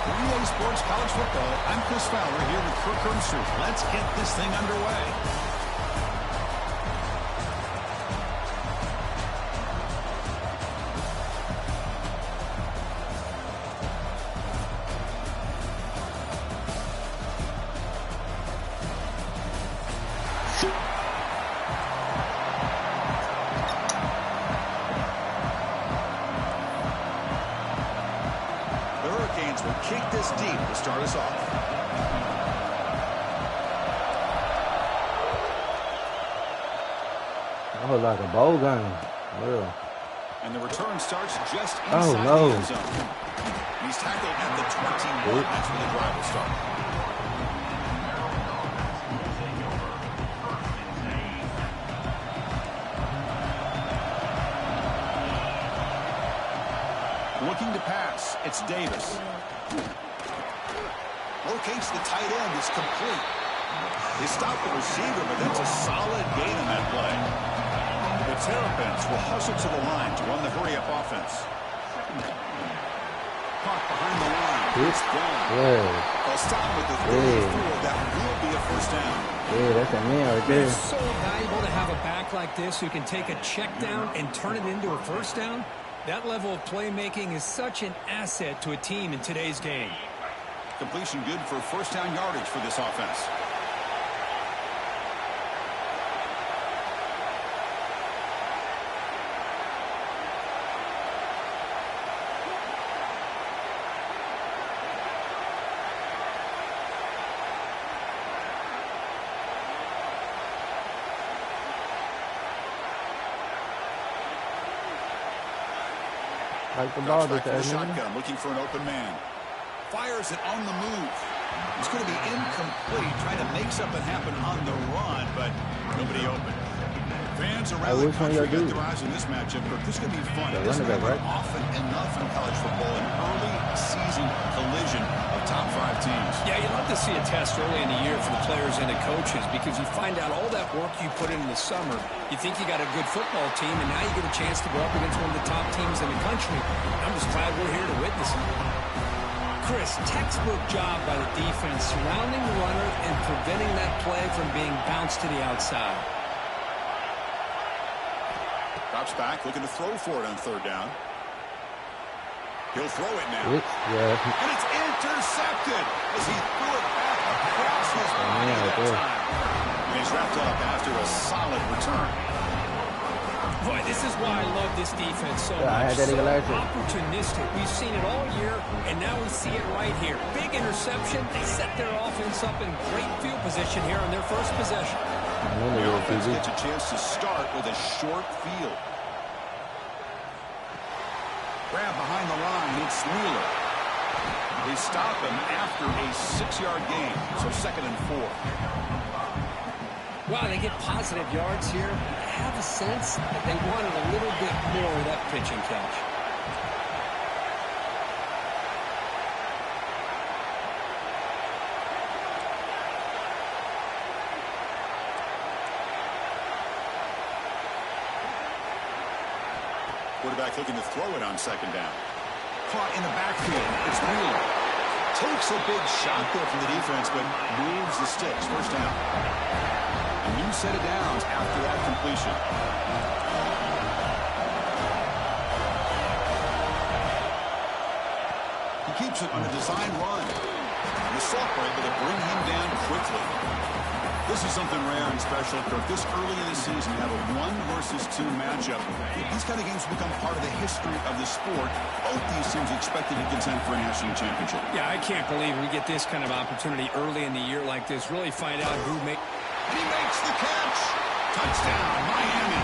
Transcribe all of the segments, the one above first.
For EA Sports College Football, I'm Chris Fowler here with Kirk Herbstreit. Let's get this thing underway. Will kick this deep to start us off. That was like a bowl game. Real. And the return starts just inside the end zone. He's tackled at the 21. That's where the drive will start. Looking to pass. It's Davis. Locates the tight end. It's complete. They stop the receiver, but that's a solid gain on that play. The Terrapins will hustle to the line to run the hurry-up offense. Caught behind the line. It's gone. They'll stop with the 34. That will be a first down. Yeah, that's a man right there. It's so valuable to have a back like this who can take a check down and turn it into a first down. That level of playmaking is such an asset to a team in today's game. Completion good for first down yardage for this offense. Like the ball back to the shotgun, looking for an open man. Fires it on the move. It's going to be incomplete, trying to make something happen on the run, but nobody open. Fans around the country got their eyes on this matchup, but this is going to be fun. It doesn't happen often enough in college football, an early season collision of top 5 teams. Yeah, you love to see a test early in the year for the players and the coaches because you find out all that work you put in the summer. You think you got a good football team, and now you get a chance to go up against one of the top teams in the country. I'm just glad we're here to witness it. Chris, textbook job by the defense, surrounding the runner and preventing that play from being bounced to the outside. Drops back, looking to throw for it on third down. He'll throw it now. And it's intercepted as he threw it back across his body that time. And he's wrapped up after a solid return. Boy, this is why I love this defense so much. So opportunistic. We've seen it all year, and now we see it right here. Big interception. They set their offense up in great field position here on their first possession. The offense gets a chance to start with a short field. Grab behind the line. It's Wheeler. They stop him after a 6-yard gain, so 2nd and 4. Wow, they get positive yards here. I have a sense that they wanted a little bit more of that pitch and catch. Quarterback looking to throw it on 2nd down. Caught in the backfield. It's Wheeler. Takes a big shot there from the defense, but moves the sticks. First down. A new set of downs after that completion. He keeps it on a design run. And the Salk were able to bring him down quickly. This is something rare and special, Kirk. This early in the season, you have a 1 versus 2 matchup. These kind of games become part of the history of the sport. Both these teams expected to contend for a national championship. Yeah, I can't believe we get this kind of opportunity early in the year like this. Really find out who makes... And he makes the catch. Touchdown, Miami.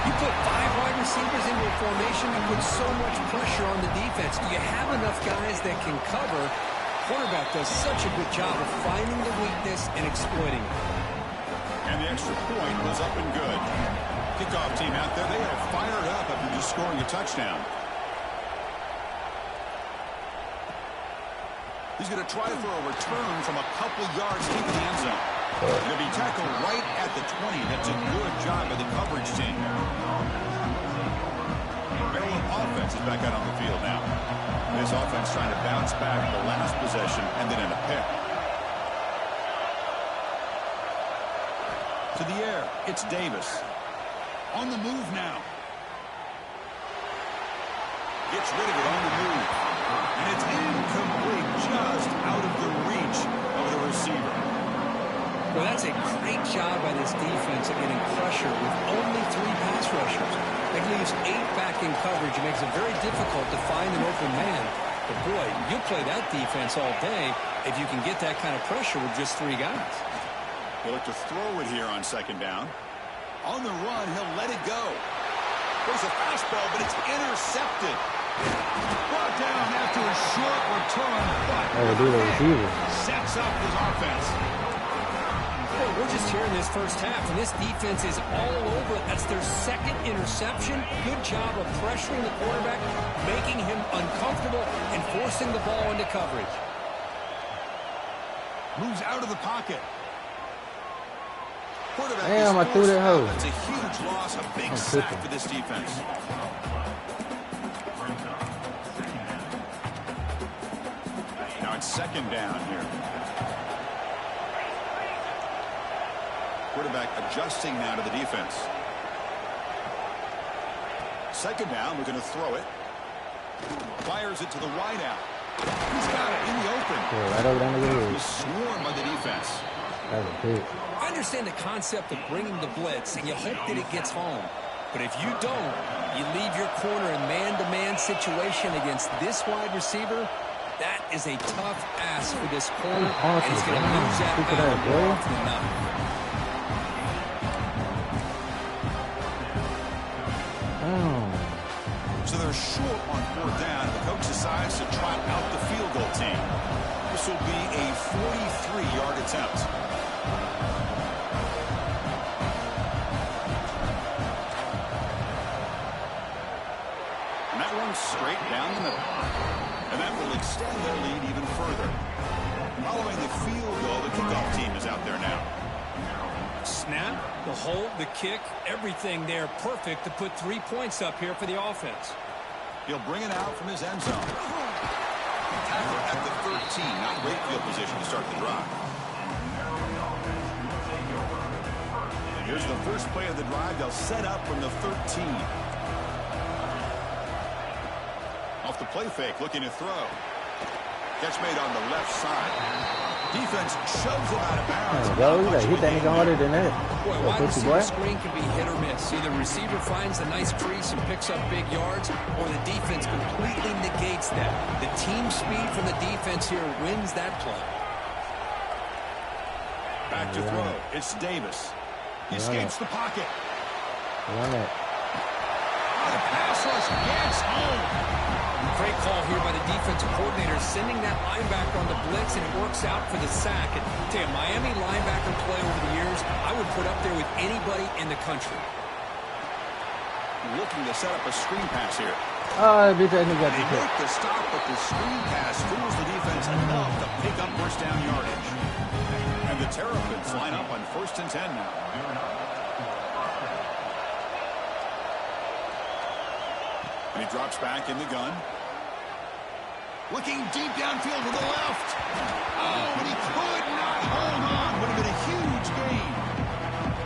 You put 5 wide receivers into a formation, you put so much pressure on the defense. Do you have enough guys that can cover? Quarterback does such a good job of finding the weakness and exploiting it. And the extra point was up and good. Kickoff team out there, they are fired up after just scoring a touchdown. He's going to try for a return from a couple yards deep in the end zone. It'll be tackled right at the 20. That's a good job by the coverage team. Maryland offense is back out on the field now. This offense trying to bounce back the last possession and then in a pick. To the air, it's Davis. On the move now. Gets rid of it on the move. And it's incomplete, just out of the reach of the receiver. Well, that's a great job by this defense of getting pressure with only 3 pass rushers. It leaves 8 back in coverage. It makes it very difficult to find an open man. But, boy, you'll play that defense all day if you can get that kind of pressure with just 3 guys. He'll look to throw it here on second down. On the run, he'll let it go. There's a fastball, but it's intercepted. Brought down after a short return, but sets up his offense. Well, we're just here in this first half, and this defense is all over it. That's their 2nd interception. Good job of pressuring the quarterback, making him uncomfortable, and forcing the ball into coverage. Moves out of the pocket. Damn, I threw that hoe. It's a huge loss, a big sack for this defense. Now it's second down here. Quarterback adjusting now to the defense. Second down, we're going to throw it. Fires it to the wide out. He's got it in the open. Yeah, right over down the road. He's swarmed by the defense. That's a pick. I understand the concept of bringing the blitz, and you hope that it gets home. But if you don't, you leave your corner in man-to-man situation against this wide receiver. That is a tough ask for this corner, and he's going to lose that battle more often than not. So they're short on 4th down. The coach decides to trot out the field goal team. This will be a 43-yard attempt. And that one's straight down the middle. And that will extend their lead even further. Following the field goal, the kickoff team is out there now. Snap, the hold, the kick, everything there perfect to put 3 points up here for the offense. He'll bring it out from his end zone. Tackle at the 13, not great field position to start the drive. And here's the first play of the drive. They'll set up from the 13. Off the play fake, looking to throw. Catch made on the left side. Defense shoves him out of bounds. Go, you gotta hit that nigga harder than that. Boy, wide receiver screen can be hit or miss. Either receiver finds a nice crease and picks up big yards, or the defense completely negates that. The team speed from the defense here wins that play. Back to throw. It's Davis. He escapes the pocket. Run it. The pass rush gets home. Great call here by the defensive coordinator, sending that linebacker on the blitz, and it works out for the sack. And tell you, Miami linebacker play over the years, I would put up there with anybody in the country. Looking to set up a screen pass here. Bitch, I got They make the stop, but the screen pass fools the defense enough to pick up first down yardage. And the Terrapins line up on 1st and 10 now. And he drops back in the gun. Looking deep downfield to the left. Oh, and he could not hold on. Would have been a huge gain.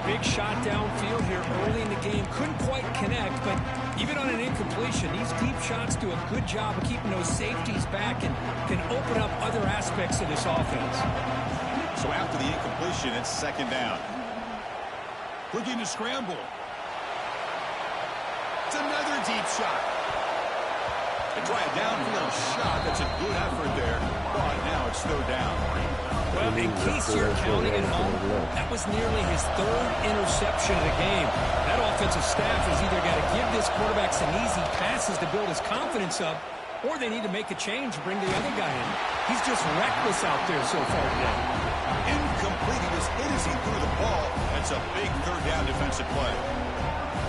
Big shot downfield here early in the game. Couldn't quite connect, but even on an incompletion, these deep shots do a good job of keeping those safeties back and can open up other aspects of this offense. So after the incompletion, it's second down. Looking to scramble. It's another deep shot. They try a downfield shot. That's a good effort there. But now it's third down. Well, in case you're counting at home, that was nearly his 3rd interception of the game. That offensive staff has either got to give this quarterback some easy passes to build his confidence up, or they need to make a change and bring the other guy in. He's just reckless out there so far today. Incomplete. He was hit as he threw the ball. That's a big third down defensive play.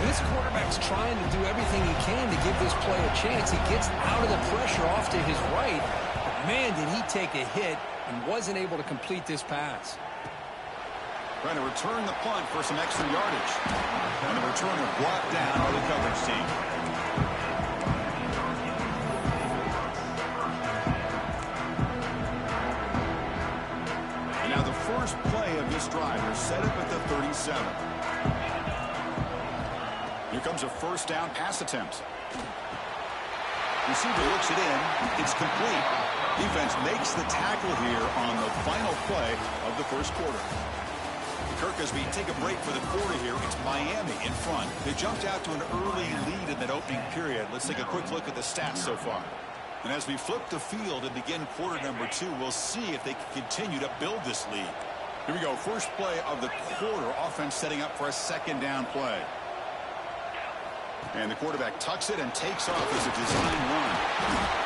This quarterback's trying to do everything he can to give this play a chance. He gets out of the pressure off to his right. But man, did he take a hit and wasn't able to complete this pass. Trying to return the punt for some extra yardage. And the returner brought down by the coverage team. first play of this drive. They're set up at the 37. Here comes a first down pass attempt. Receiver looks it in. It's complete. Defense makes the tackle here on the final play of the first quarter. Kirk, as we take a break for the quarter here, it's Miami in front. They jumped out to an early lead in that opening period. Let's take a quick look at the stats so far. And as we flip the field and begin quarter number 2, we'll see if they can continue to build this lead. Here we go. First play of the quarter. Offense setting up for a second down play. And the quarterback tucks it and takes off as a design run.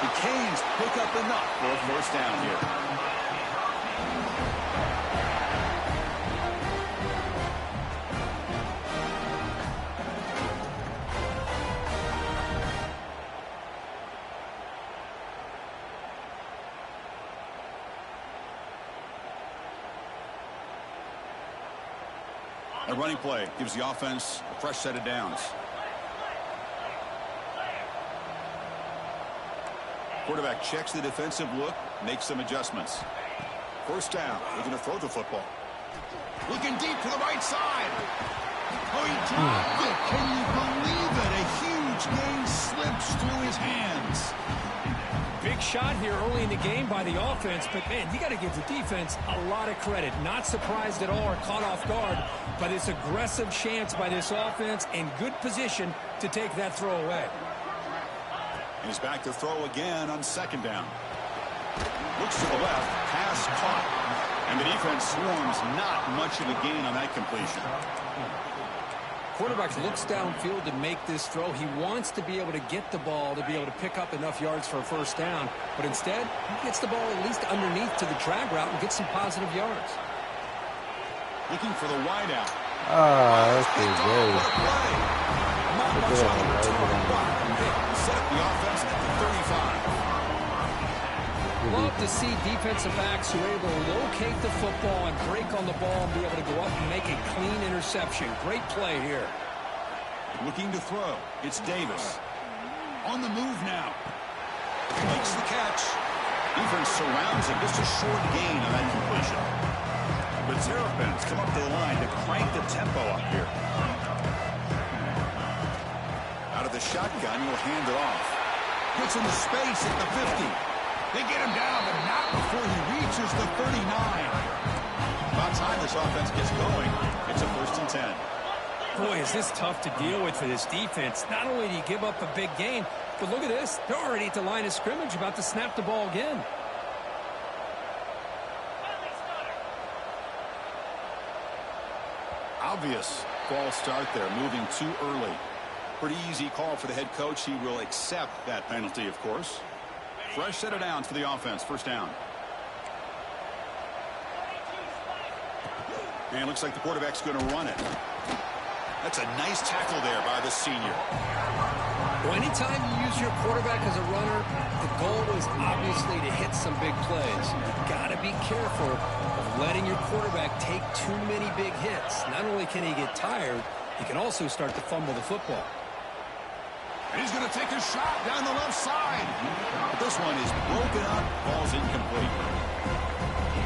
The Canes pick up enough for a first down here. A running play gives the offense a fresh set of downs. Quarterback checks the defensive look, makes some adjustments. First down, they're going to throw the football. Looking deep to the right side. Oh, he dropped it. Can you believe it? A huge gain slips through his hands. Big shot here early in the game by the offense, but, man, you got to give the defense a lot of credit. Not surprised at all or caught off guard by this aggressive chance by this offense and good position to take that throw away. He's back to throw again on second down. Looks to the left, pass caught. And the defense swarms, not much of a gain on that completion. Quarterback looks downfield to make this throw. He wants to be able to get the ball to be able to pick up enough yards for a first down. But instead, he gets the ball at least underneath to the drag route and gets some positive yards. Looking for the wideout. That's pretty good. Not much on the return, but set up the offense at the 35. Love to see defensive backs who are able to locate the football and break on the ball and be able to go up and make a clean interception. Great play here. Looking to throw. It's Davis. On the move now. Makes the catch. Defense surrounds him. Just a short gain on that completion. But Terrapins come up to the line to crank the tempo up here. Out of the shotgun, he'll hand it off. Gets into space at the 50. They get him down, but not before he reaches the 39. About time this offense gets going. It's a 1st and 10. Boy, is this tough to deal with for this defense. Not only do you give up a big gain, but look at this. They're already at the line of scrimmage, about to snap the ball again. Obvious false start there, moving too early. Pretty easy call for the head coach. He will accept that penalty, of course. Fresh set of downs for the offense. First down. And looks like the quarterback's going to run it. That's a nice tackle there by the senior. Well, anytime you use your quarterback as a runner, the goal is obviously to hit some big plays. You've got to be careful of letting your quarterback take too many big hits. Not only can he get tired, he can also start to fumble the football. He's going to take a shot down the left side. But this one is broken up. Ball's incomplete.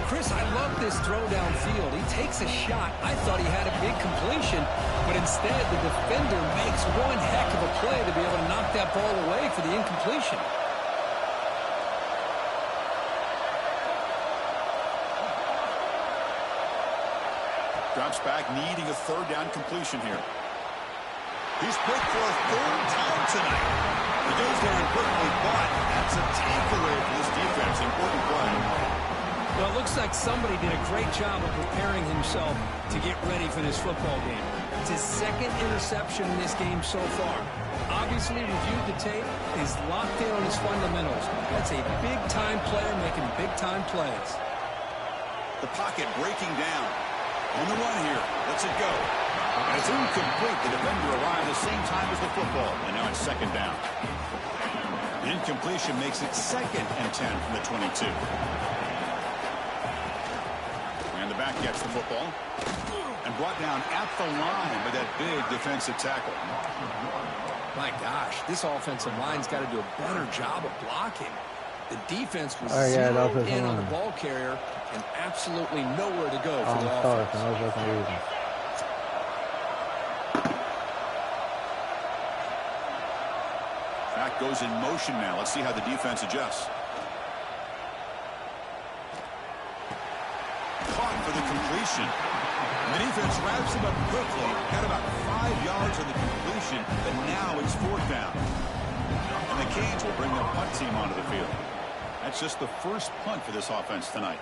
Chris, I love this throw downfield. He takes a shot. I thought he had a big completion, but instead the defender makes one heck of a play to be able to knock that ball away for the incompletion. Drops back, needing a 3rd down completion here. He's picked for a 3rd time tonight. He goes there and quickly, but that's a takeaway for this defense. Important play. Well, it looks like somebody did a great job of preparing himself to get ready for this football game. It's his 2nd interception in this game so far. Obviously reviewed the tape, is locked in on his fundamentals. That's a big-time player making big-time plays. The pocket breaking down. On the run here. Lets it go. And it's incomplete. The defender arrived the same time as the football. And now it's 2nd down. The incompletion makes it 2nd and 10 from the 22. And the back gets the football. And brought down at the line by that big defensive tackle. My gosh, this offensive line's got to do a better job of blocking. The defense was yeah, zeroed in on the ball carrier and absolutely nowhere to go for the offense. Back goes in motion now. Let's see how the defense adjusts. Caught for the completion. And the defense wraps him up quickly. Got about 5 yards on the completion, but now it's 4th down. And the Canes will bring their punt team onto the field. That's just the first punt for this offense tonight.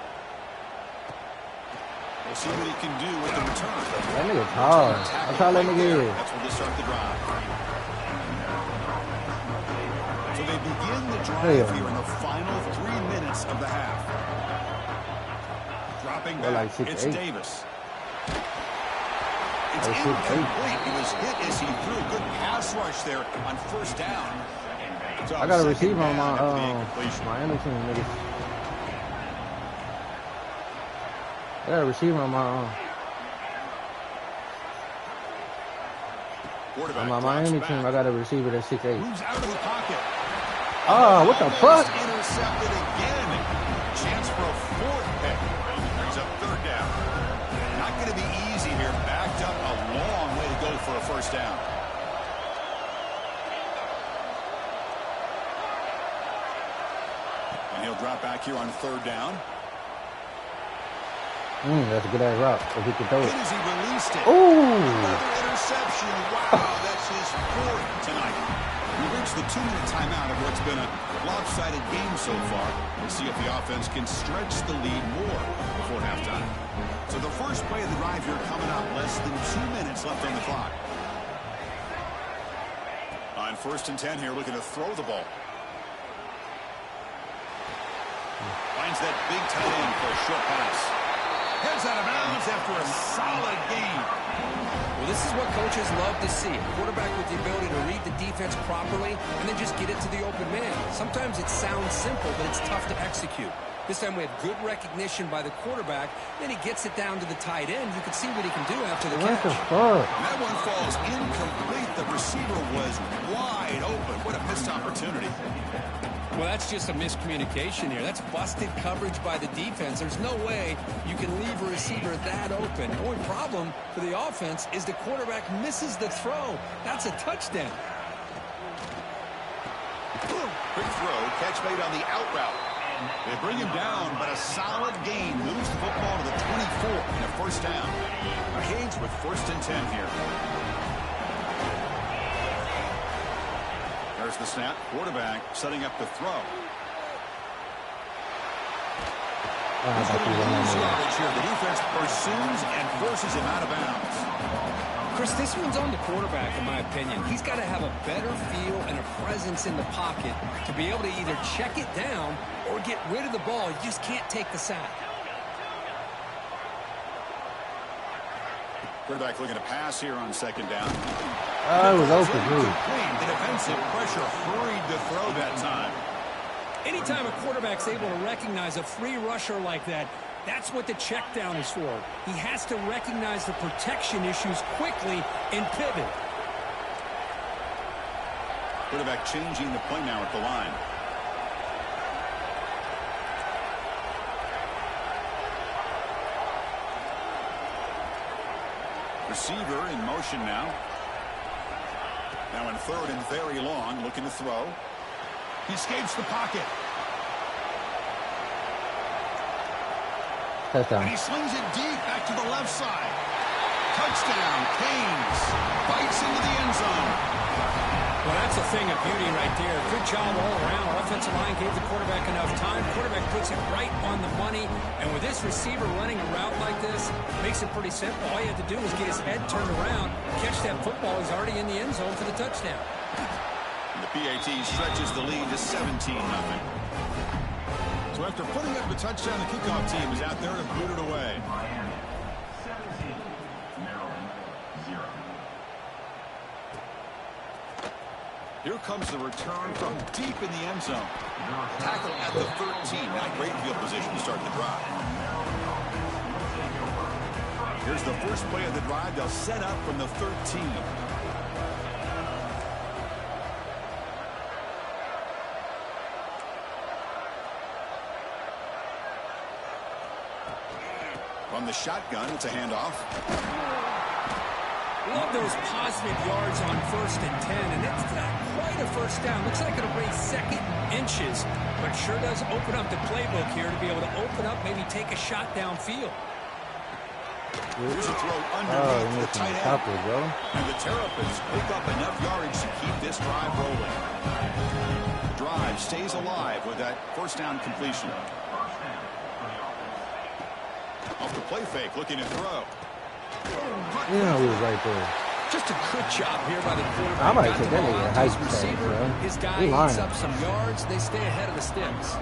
We'll see what he can do with the return. That nigga's hard. That's how that nigga is. That's where they start the drive. So they begin the drive here in the final 3 minutes of the half. Dropping back, like it's Davis. It's incomplete. He was hit as he threw. Good pass rush there on 1st down. So I got a receiver on my Miami team, nigga. I got a receiver on my Miami team. I got a receiver that's 6'8". Moves out of the pocket. Oh, what the fuck? Intercepted again. Chance for a 4th pick. Brings up 3rd down. Not going to be easy here. Backed up a long way to go for a 1st down. And he'll drop back here on 3rd down. That's a good ass route. If he can throw it. As he released it. Ooh. Another interception. Wow, that's his 4th tonight. We reached the 2-minute timeout of what's been a lopsided game so far. We'll see if the offense can stretch the lead more before halftime. So the first play of the drive here coming up. Less than 2 minutes left on the clock. On 1st and 10 here, looking to throw the ball. Finds that big tight end for a short pass. Heads out of bounds after a solid game. Well, this is what coaches love to see. A quarterback with the ability to read the defense properly and then just get it to the open man. Sometimes it sounds simple, but it's tough to execute. This time we have good recognition by the quarterback. Then he gets it down to the tight end. You can see what he can do after the catch. That one falls incomplete. The receiver was wide open. What a missed opportunity. Well, that's just a miscommunication here. That's busted coverage by the defense. There's no way you can leave a receiver that open. The only problem for the offense is the quarterback misses the throw. That's a touchdown. Quick throw, catch made on the out route. They bring him down, but a solid gain moves the football to the 24 and a 1st down. Canes with 1st and 10 here. There's the snap. Quarterback setting up the throw. He's going to lose yardage here. The defense pursues and forces him out of bounds. Chris, this one's on the quarterback, in my opinion. He's got to have a better feel and a presence in the pocket to be able to either check it down or get rid of the ball. You just can't take the sack. Quarterback looking to pass here on 2nd down. It was open, dude. The defensive pressure hurried to throw that time. Anytime a quarterback's able to recognize a free rusher like that, that's what the check down is for. He has to recognize the protection issues quickly and pivot. Quarterback changing the play now at the line. Receiver in motion now. Now in 3rd and very long, looking to throw. He escapes the pocket. Touchdown. And he slings it deep back to the left side. Touchdown, Canes. Bites into the end zone. Well, that's a thing of beauty right there. Good job all around. Offensive line gave the quarterback enough time. Quarterback puts it right on the money. And with this receiver running a route like this, makes it pretty simple. All you have to do is get his head turned around, catch that football. He's already in the end zone for the touchdown. And the PAT stretches the lead to 17-0. So after putting up the touchdown, the kickoff team is out there to boot it away. Here comes the return from deep in the end zone. Tackle at the 13. Now great field position to start the drive. Here's the first play of the drive. They'll set up from the 13. From the shotgun, it's a handoff. Love those positive yards on 1st and 10, and it's not quite a first down. Looks like it'll raise second inches, but sure does open up the playbook here to be able to open up, maybe take a shot downfield. Here's a throw underneath the tight end. Bro. And the Terrapins pick up enough yardage to keep this drive rolling. The drive stays alive with that first down completion. Off the play fake, looking to throw. Yeah, he was right there. Just a good job here by the quarterback. I might Got take the that ball nigga out to a his hype receiver. bro. His guy He eats lying. up some yards. They stay ahead of the sticks.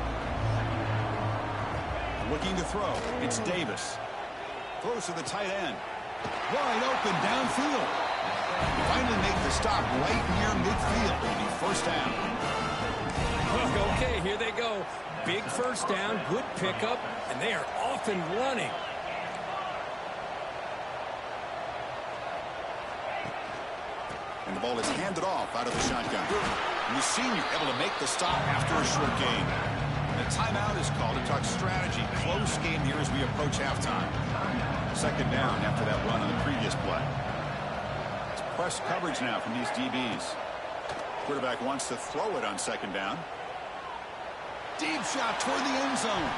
Looking to throw. It's Davis. Throws to the tight end. Wide open downfield. He finally make the stop right near midfield. It'll be first down. Okay, here they go. Big first down, good pickup, and they are off and running. And the ball is handed off out of the shotgun. And the senior able to make the stop after a short gain. And a timeout is called to talk strategy. Close game here as we approach halftime. Second down after that run on the previous play. It's press coverage now from these DBs. Quarterback wants to throw it on second down. Deep shot toward the end zone.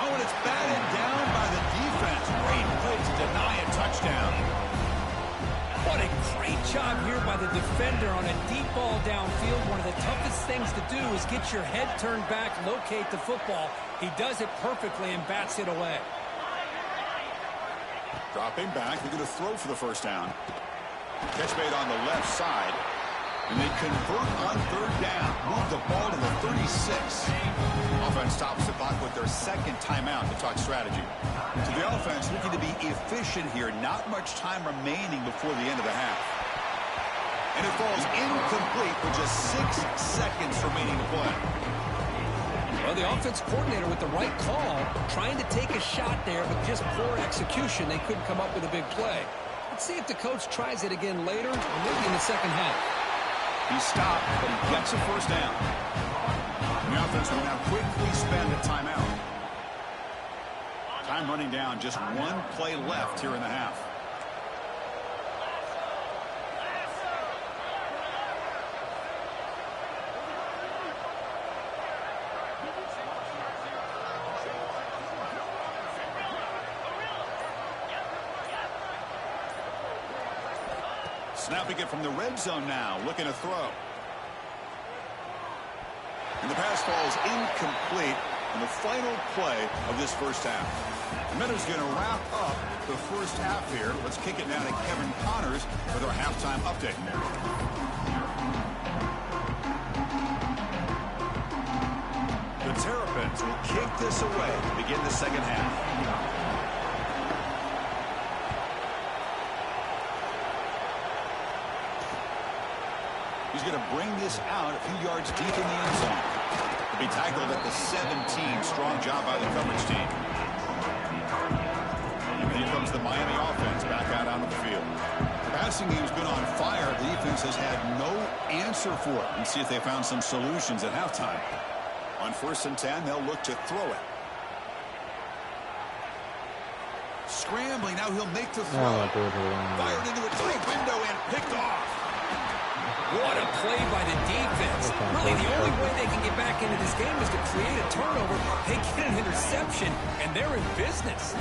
Oh, and it's batted down by the defense. Great play to deny a touchdown. What a great job here by the defender on a deep ball downfield. One of the toughest things to do is get your head turned back, locate the football. He does it perfectly and bats it away. Dropping back, they're going to throw for the first down. Catch made on the left side. And they convert on third down. Move the ball to the 36. Offense stops the clock with their second timeout to talk strategy. So the offense looking to be efficient here. Not much time remaining before the end of the half. And it falls incomplete with just 6 seconds remaining to play. Well, the offense coordinator with the right call, trying to take a shot there, but just poor execution. They couldn't come up with a big play. Let's see if the coach tries it again later, or maybe in the second half. He stopped, but he gets a first down. And the offense will now quickly spend a timeout. Time running down, just one play left here in the half. Snapping it from the red zone now, looking to throw. And the pass falls incomplete in the final play of this first half. The Miners going to wrap up the first half here. Let's kick it now to Kevin Connors with our halftime update. The Terrapins will kick this away to begin the second half. He's going to bring this out a few yards deep in the end zone. He'll be tackled at the 17. Strong job by the coverage team. And here comes the Miami offense back out onto the field. The passing game's been on fire. The defense has had no answer for it. Let's see if they found some solutions at halftime. On 1st and 10, they'll look to throw it. Scrambling, now he'll make the throw. Fired into a tight window and picked off. What a play by the defense. Really, the only way they can get back into this game is to create a turnover. They get an interception, and they're in business.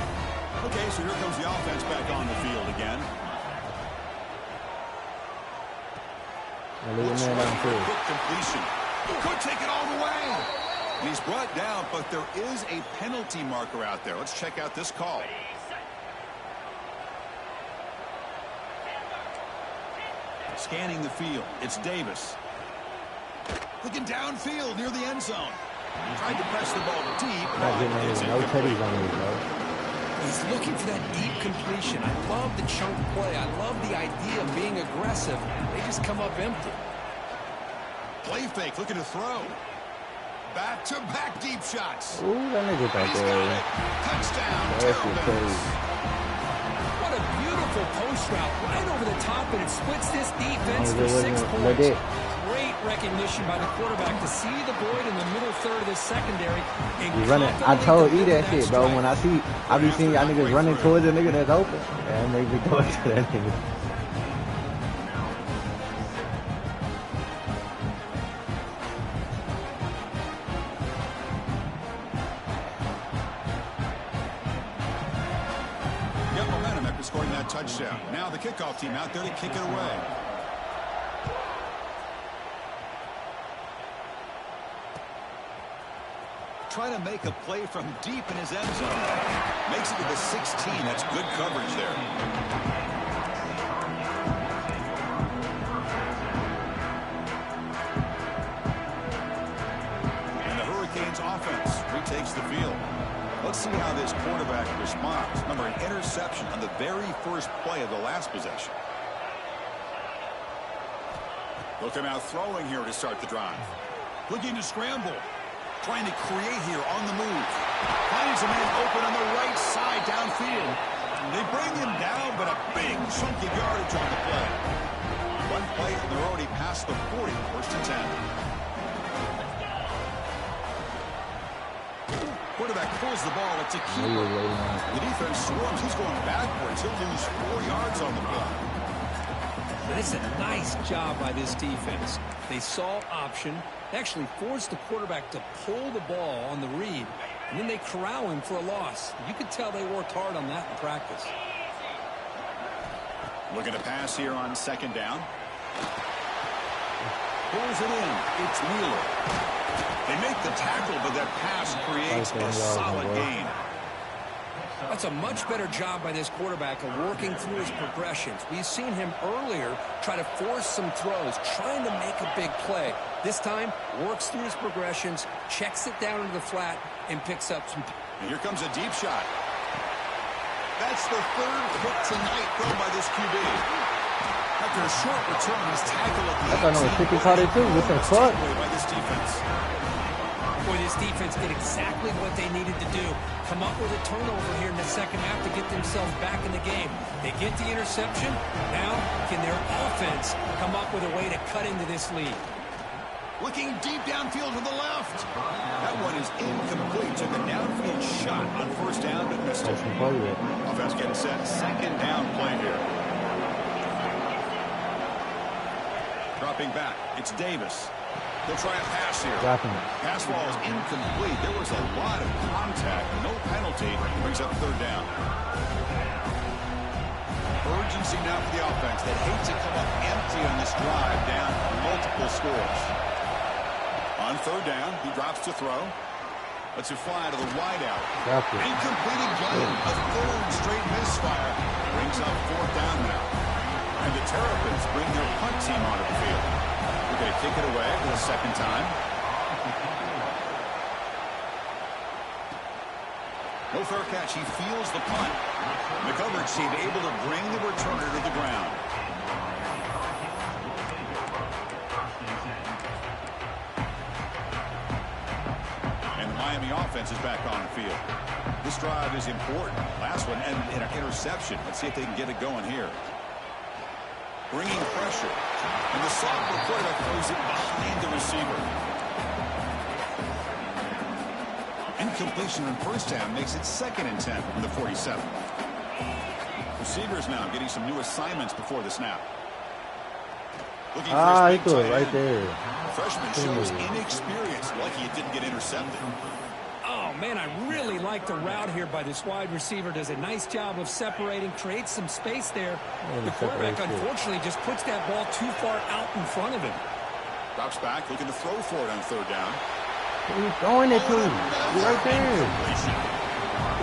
Okay, so here comes the offense back on the field again. Quick completion. Could take it all the way. And he's brought down, but there is a penalty marker out there. Let's check out this call. Scanning the field. It's Davis. Looking downfield near the end zone. Tried to press the ball deep. No teddies on me, bro. He's looking for that deep completion. I love the chunk play. I love the idea of being aggressive. They just come up empty. Play fake, looking to throw. Back-to-back deep shots. Ooh, that nigga back there. Touchdown, Terrapins. What a beautiful beautiful post route right over the top, and it splits this defense for 6 points. Great recognition by the quarterback to see the void in the middle third of the secondary. And running. I told E that shit, bro. When I be seeing y'all niggas running towards the nigga that's open, and they be going to that nigga. Got momentum after scoring that touchdown. Now the kickoff team out there to kick it away. Trying to make a play from deep in his end zone. Makes it to the 16. That's good coverage there. And the Hurricanes offense retakes the field. Let's see how this quarterback responds. Remember, an interception on the very first play of the last possession. They'll come out throwing here to start the drive. Looking to scramble. Trying to create here on the move. Finds a man open on the right side downfield. They bring him down, but a big chunk of yardage on the play. One play, and they're already past the 40, first and 10. Quarterback pulls the ball. It's a keeper. The defense swarms. He's going backwards. He'll lose 4 yards on the play. It's a nice job by this defense. They saw option, actually forced the quarterback to pull the ball on the read, and then they corral him for a loss. You could tell they worked hard on that in practice. Looking to pass here on second down. Pulls it in. It's Wheeler. They make the tackle, but that pass creates a solid gain. That's a much better job by this quarterback of working through his progressions. We've seen him earlier try to force some throws, trying to make a big play. This time, works through his progressions, checks it down into the flat, and picks up some. And here comes a deep shot. That's the third hit tonight thrown by this QB. After a short return, he's tackled at the 18. I thought no 50 caught it too. With some fuck. By this defense. Boy, this defense did exactly what they needed to do. Come up with a turnover here in the second half to get themselves back in the game. They get the interception. Now, can their offense come up with a way to cut into this lead? Looking deep downfield to the left. That one is incomplete. Took a downfield shot on first down, but missed it. Offense getting set. Second down play here. Dropping back. It's Davis. He'll try a pass here. Pass ball is incomplete. There was a lot of contact. No penalty. Brings up third down. Urgency now for the offense. They hate to come up empty on this drive, down multiple scores. On third down, he drops to throw. Lets it fly to the wideout. Incomplete again. A third straight misfire. Brings up fourth down now. And the Terrapins bring their punt team onto the field. We're going to kick it away for the second time. No fair catch. He feels the punt. The coverage team able to bring the returner to the ground. And the Miami offense is back on the field. This drive is important. Last one, and an interception. Let's see if they can get it going here. Bringing pressure. And the sophomore quarterback throws it behind the receiver. Incompletion on first down makes it 2nd and 10 from the 47. Receivers now getting some new assignments before the snap. Looking for his big tight end. Right there. Freshman shows inexperience. Lucky it didn't get intercepted. Oh, man, I really like the route here by this wide receiver. Does a nice job of separating, creates some space there. The quarterback, unfortunately, just puts that ball too far out in front of him. Drops back, looking to throw for it on third down. Where are you throwing it to? You're right there.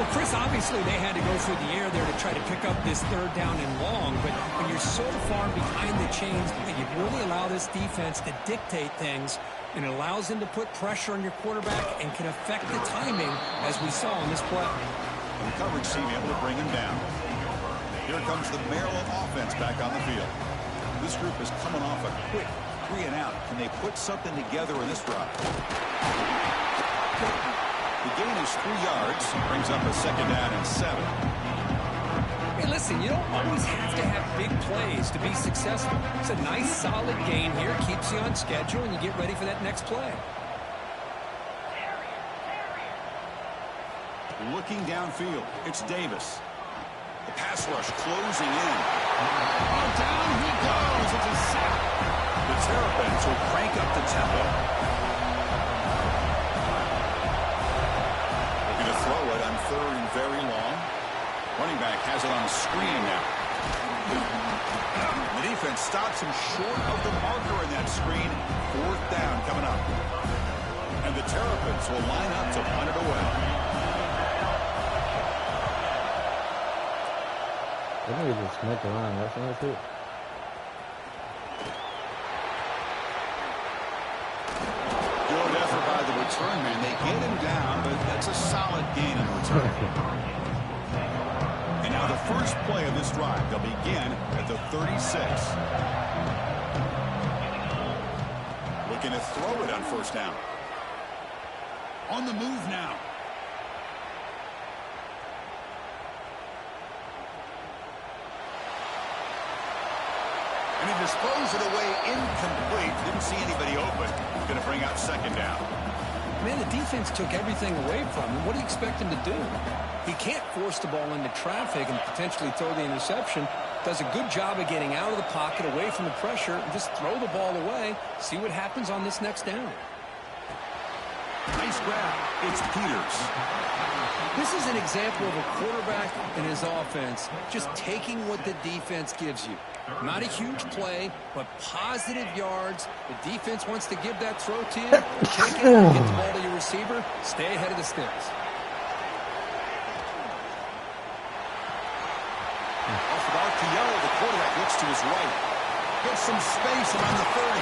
Well, Chris, obviously they had to go through the air there to try to pick up this third down and long, but when you're so far behind the chains, you really allow this defense to dictate things, and it allows them to put pressure on your quarterback and can affect the timing, as we saw on this play. And the coverage team able to bring him down. Here comes the Maryland offense back on the field. This group is coming off a quick 3 and out. Can they put something together in this drive? The gain is 3 yards. Brings up a 2nd down and 7. Hey, listen, you don't always have to have big plays to be successful. It's a nice, solid gain here. Keeps you on schedule, and you get ready for that next play. Looking downfield, it's Davis. The pass rush closing in. Oh, down he goes. It's a sack. The Terrapins will crank up the tempo. They're going to throw it on 3rd and very long. Running back has it on a screen now. The defense stops him short of the marker in that screen. 4th down coming up. And the Terrapins will line up to punt it away. I think he just smacked around. That's it. Good effort by the return man. They get him down, but that's a solid gain in return. And now the first play of this drive. They'll begin at the 36. Looking to throw it on 1st down. On the move now. And he disposed it away incomplete. Didn't see anybody open. He's going to bring out 2nd down. Man, the defense took everything away from him. What do you expect him to do? He can't force the ball into traffic and potentially throw the interception. Does a good job of getting out of the pocket, away from the pressure, and just throw the ball away. See what happens on this next down. Nice grab. It's Peters. This is an example of a quarterback and his offense just taking what the defense gives you. Not a huge play, but positive yards. The defense wants to give that throw to you. Take it, get the ball to your receiver, stay ahead of the sticks. Off of Arciello, the quarterback looks to his right. Gets some space around the 30.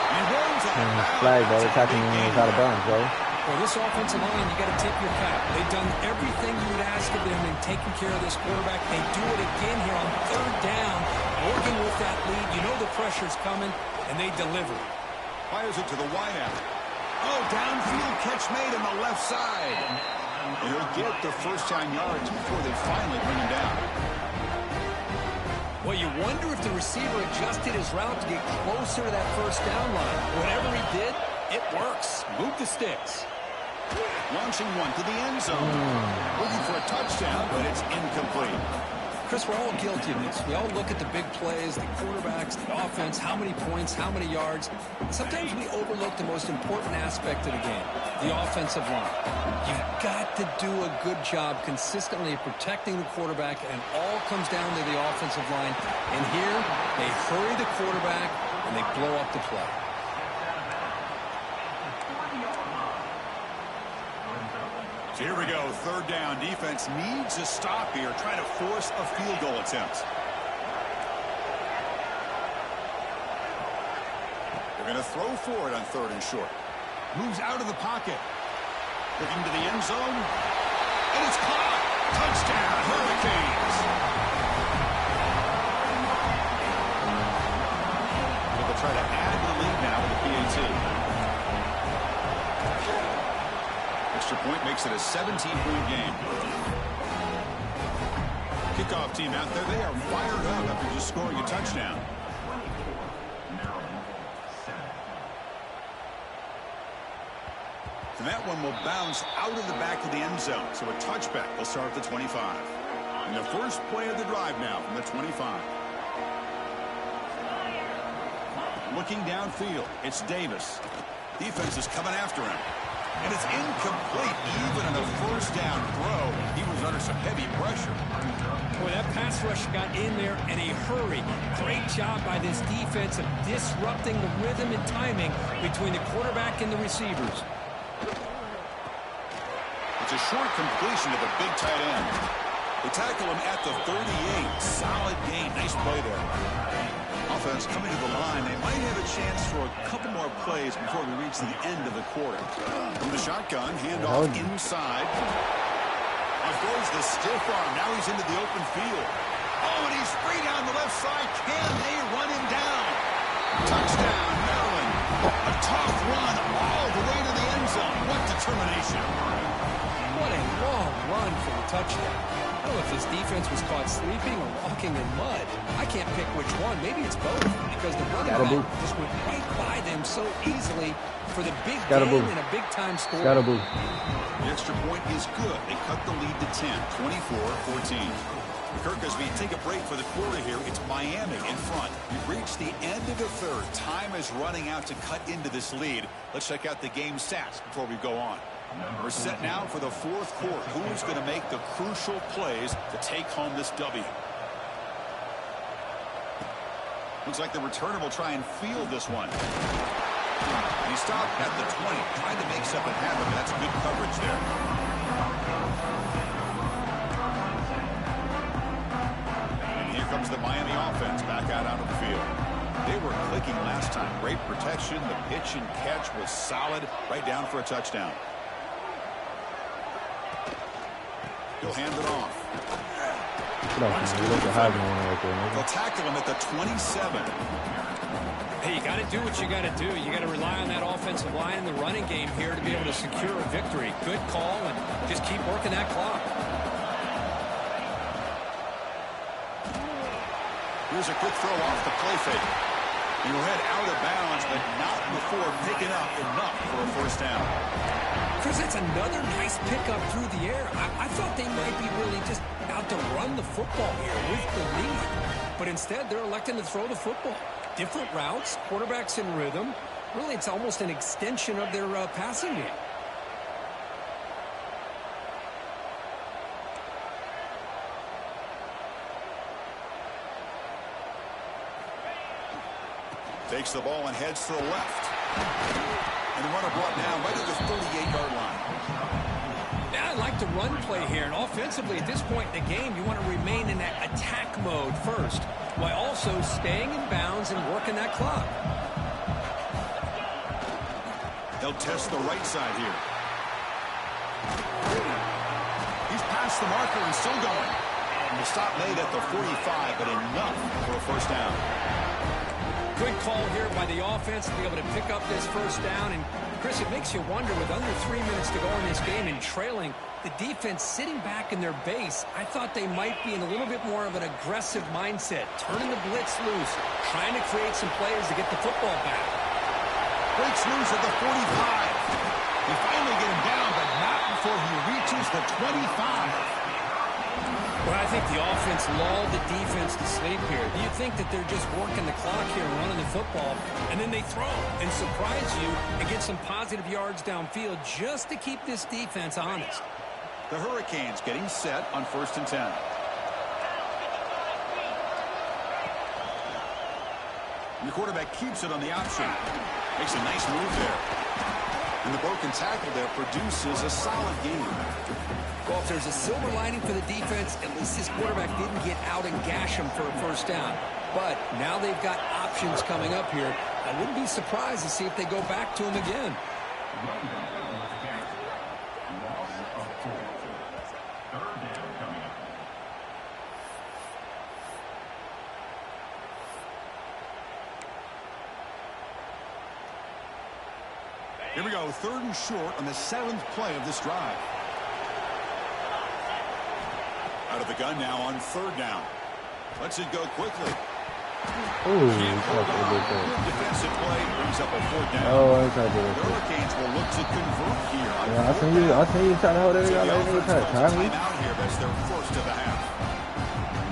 And runs out of bounds. Flag, bro. They're tackling him out of bounds, bro. For this offensive line, you got to tip your cap. They've done everything you would ask of them in taking care of this quarterback. They do it again here on 3rd down, working with that lead. You know the pressure's coming, and they deliver. Fires it to the wideout. Oh, downfield catch made on the left side. And he'll get the 1st down yards before they finally bring him down. Well, you wonder if the receiver adjusted his route to get closer to that 1st down line. Whatever he did, it works. Move the sticks. Launching one to the end zone. Looking for a touchdown, but it's incomplete. Chris, we're all guilty of this. We all look at the big plays, the quarterbacks, the offense, how many points, how many yards. And sometimes we overlook the most important aspect of the game, the offensive line. You've got to do a good job consistently of protecting the quarterback, and it all comes down to the offensive line. And here, they hurry the quarterback, and they blow up the play. So here we go, 3rd down. Defense needs a stop here, trying to force a field goal attempt. They're going to throw for it on 3rd and short. Moves out of the pocket. Looking to the end zone. And it's caught. Touchdown, Hurricanes. They'll try to add the lead now with the PAT. Extra point makes it a 17-point game. Kickoff team out there. They are fired up after just scoring a touchdown. And that one will bounce out of the back of the end zone. So a touchback will start at the 25. And the first play of the drive now from the 25. Looking downfield, it's Davis. Defense is coming after him. And it's incomplete. Even on a 1st down throw, he was under some heavy pressure. Boy, that pass rush got in there in a hurry. Great job by this defense of disrupting the rhythm and timing between the quarterback and the receivers. It's a short completion to the big tight end. They tackle him at the 38. Solid gain. Nice play there. Offense coming to the line. They might have a chance for a couple more plays before we reach the end of the quarter. From the shotgun, handoff inside. Off goes the stiff arm. Now he's into the open field. Oh, and he's free down the left side. Can they run him down? Touchdown, Maryland. A tough run all the way to the end zone. What determination. What a long run for the touchdown. I don't know if this defense was caught sleeping or walking in mud. I can't pick which one. Maybe it's both because the running back just went right by them so easily for the big game and a big-time score. The extra point is good. They cut the lead to 10, 24-14. Kirk, as we take a break for the quarter here, it's Miami in front. We've reached the end of the third. Time is running out to cut into this lead. Let's check out the game stats before we go on. We're set now for the fourth quarter. Who is going to make the crucial plays to take home this W? Looks like the returner will try and field this one. And he stopped at the 20, trying to make something happen. That's good coverage there. And here comes the Miami offense back out onto the field. They were clicking last time. Great protection. The pitch and catch was solid. Right down for a touchdown. He'll hand it off. They'll tackle him at the 27. Hey, you got to do what you got to do. You got to rely on that offensive line in the running game here to be able to secure a victory. Good call, and just keep working that clock. Here's a quick throw off the play fake. He will head out of bounds, but not before picking up enough for a first down. Chris, that's another nice pickup through the air. I thought they might be really just out to run the football here with the lead. But instead, they're electing to throw the football. Different routes, quarterbacks in rhythm. Really, it's almost an extension of their passing game. Takes the ball and heads to the left. And the runner brought down right at the 38-yard line. Yeah, I like the run play here. And offensively, at this point in the game, you want to remain in that attack mode first, while also staying in bounds and working that clock. They'll test the right side here. He's past the marker and still going. And the stop made at the 45, but enough for a first down. Good call here by the offense to be able to pick up this first down. And, Chris, it makes you wonder, with under 3 minutes to go in this game and trailing, the defense sitting back in their base, I thought they might be in a little bit more of an aggressive mindset, turning the blitz loose, trying to create some plays to get the football back. Breaks loose at the 45. They finally get him down, but not before he reaches the 25. Well, I think the offense lulled the defense to sleep here. Do you think that they're just working the clock here, running the football, and then they throw and surprise you and get some positive yards downfield just to keep this defense honest? The Hurricanes getting set on 1st and 10. And the quarterback keeps it on the option. Makes a nice move there. And the broken tackle there produces a solid game. Well, if there's a silver lining for the defense, at least this quarterback didn't get out and gash him for a first down. But now they've got options coming up here. I wouldn't be surprised to see if they go back to him again. Here we go, 3rd and short on the 7th play of this drive. Out of the gun now on 3rd down. Lets it go quickly. Ooh, defensive play brings up a 4th down. Oh, I tried to do The it. Hurricanes will look to convert here. Yeah, I seen you trying to hold that nigga. That nigga trying to try me. Out here, that's their first of the half.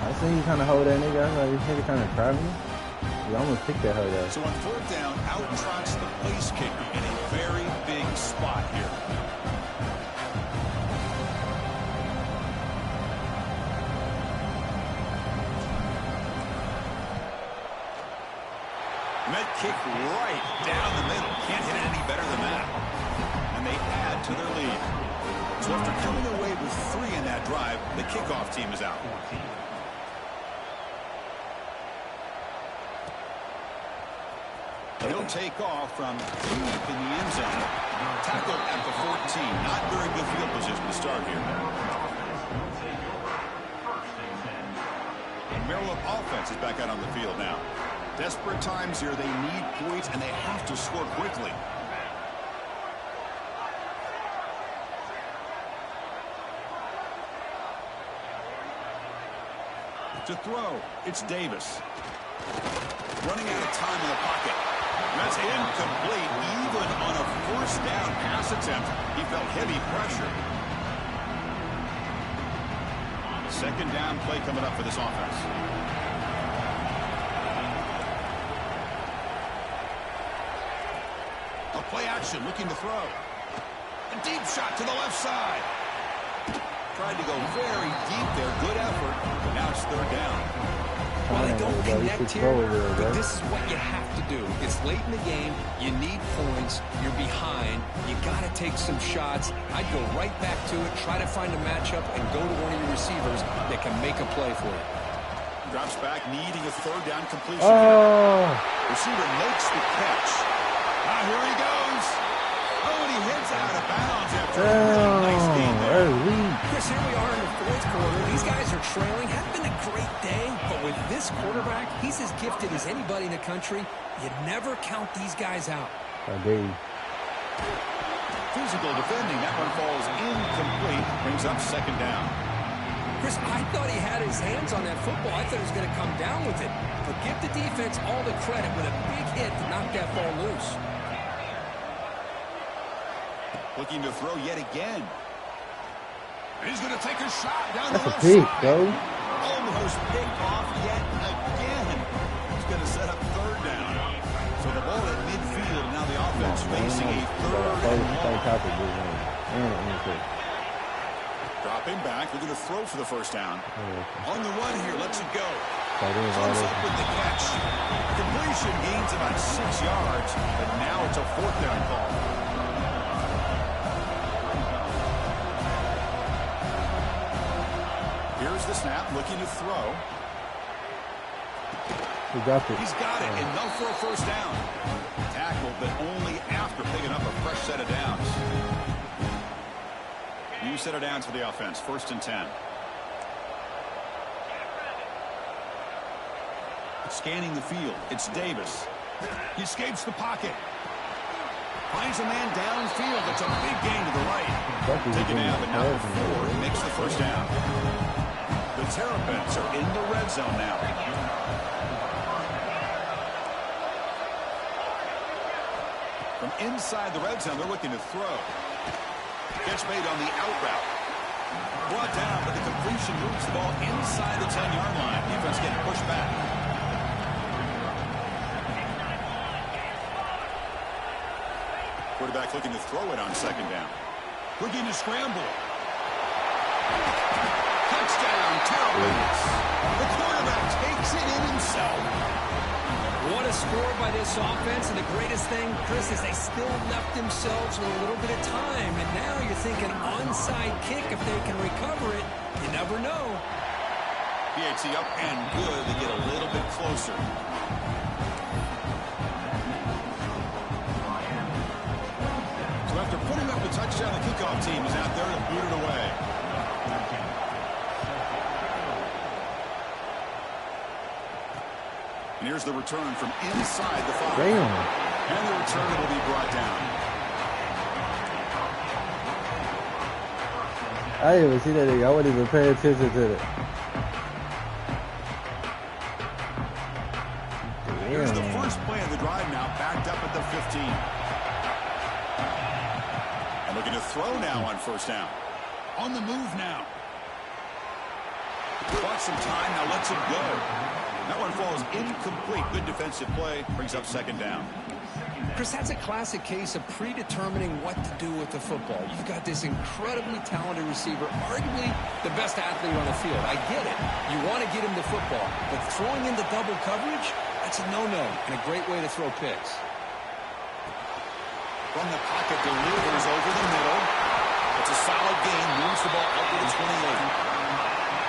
I seen you trying to hold that nigga. I was like, this nigga trying to try me. You almost picked that hoe though. So on 4th down, out trots the place kicker in a very big spot here. And that kick right down the middle. Can't hit it any better than that. And they add to their lead. So after coming away with 3 in that drive, the kickoff team is out. He'll take off from deep in the end zone. Tackled at the 14. Not very good field position to start here. The Maryland offense is back out on the field now. Desperate times here. They need points, and they have to score quickly. To throw, it's Davis. Running out of time in the pocket. That's incomplete. Even on a first down pass attempt, he felt heavy pressure. Second down play coming up for this offense. A play action, looking to throw. A deep shot to the left side. Tried to go very deep there. Good effort. But now it's third down. Well, they don't connect here, but this is what you have to do. It's late in the game. You need points. You're behind. You got to take some shots. I'd go right back to it, try to find a matchup, and go to one of your receivers that can make a play for you. Drops back, needing a third down completion. Oh. Receiver makes the catch. Here he goes. Oh, and he heads out of bounds after a really nice game there. Chris, here we are in the fourth quarter. These guys are trailing. Hasn't been a great day, but with this quarterback, he's as gifted as anybody in the country. You never count these guys out. Physical defending. That one falls incomplete. Brings up second down. Chris, I thought he had his hands on that football. I thought he was going to come down with it. But give the defense all the credit with a big hit to knock that ball loose. Looking to throw yet again. He's going to take a shot down the left side. Almost picked off yet again. He's going to set up third down. So the ball at midfield. Now the offense facing a third and long. Dropping back. We're going to throw for the first down. On the run here. Lets it go. Comes up with the catch. Completion gains about 6 yards. But now it's a fourth down call. Here's the snap, looking to throw. He got it. He's got it, enough for a first down. Tackle, but only after picking up a fresh set of downs. New set of downs for the offense, 1st and 10. Scanning the field, it's Davis. He escapes the pocket. Finds a man downfield. That's a big gain to the right. Take it down, but now before he makes the first down. The Terrapins are in the red zone now. From inside the red zone, they're looking to throw. Catch made on the out route. Brought down, but the completion moves the ball inside the 10-yard line. Defense getting pushed back. Quarterback looking to throw it on second down. Looking to scramble. Touchdown, Terrapins. The quarterback takes it in himself. What a score by this offense, and the greatest thing, Chris, is they still left themselves with a little bit of time, and now you're thinking onside kick if they can recover it. You never know. PAT up and good. They get a little bit closer. So after putting up the touchdown, the kickoff team is out there to boot it away. And here's the return from inside the 5. And the return will be brought down. I didn't even see that nigga. I wasn't even paying attention to it. Here's the first play of the drive now, backed up at the 15. And looking to throw now on first down. On the move now. Bought some time, now lets it go. That one falls incomplete. Good defensive play. Brings up second down. Chris, that's a classic case of predetermining what to do with the football. You've got this incredibly talented receiver, arguably the best athlete on the field. I get it. You want to get him the football. But throwing into double coverage, that's a no-no and a great way to throw picks. From the pocket, delivers over the middle. It's a solid gain. Moves the ball up to the 28.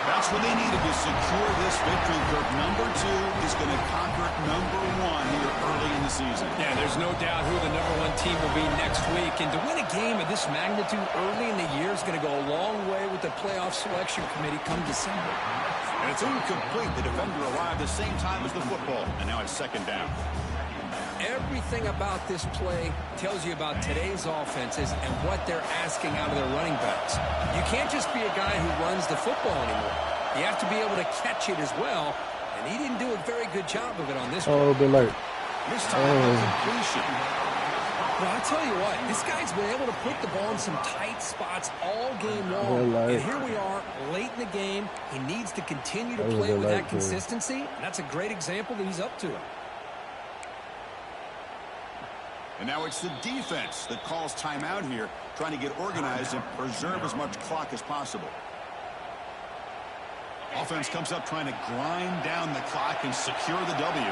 That's what they needed to secure this victory. Group number 2 is going to conquer number 1 here early in the season. Yeah, there's no doubt who the number 1 team will be next week. And to win a game of this magnitude early in the year is going to go a long way with the playoff selection committee come December. And it's incomplete. The defender arrived the same time as the football. And now it's second down. Everything about this play tells you about today's offenses and what they're asking out of their running backs. You can't just be a guy who runs the football anymore. You have to be able to catch it as well, and he didn't do a very good job of it on this one. Oh, good alert. This time, completion. Well, I tell you what, this guy's been able to put the ball in some tight spots all game long. And here we are, late in the game. He needs to continue to play with that consistency. And that's a great example that he's up to it. And now it's the defense that calls timeout here, trying to get organized and preserve as much clock as possible. Offense comes up trying to grind down the clock and secure the W.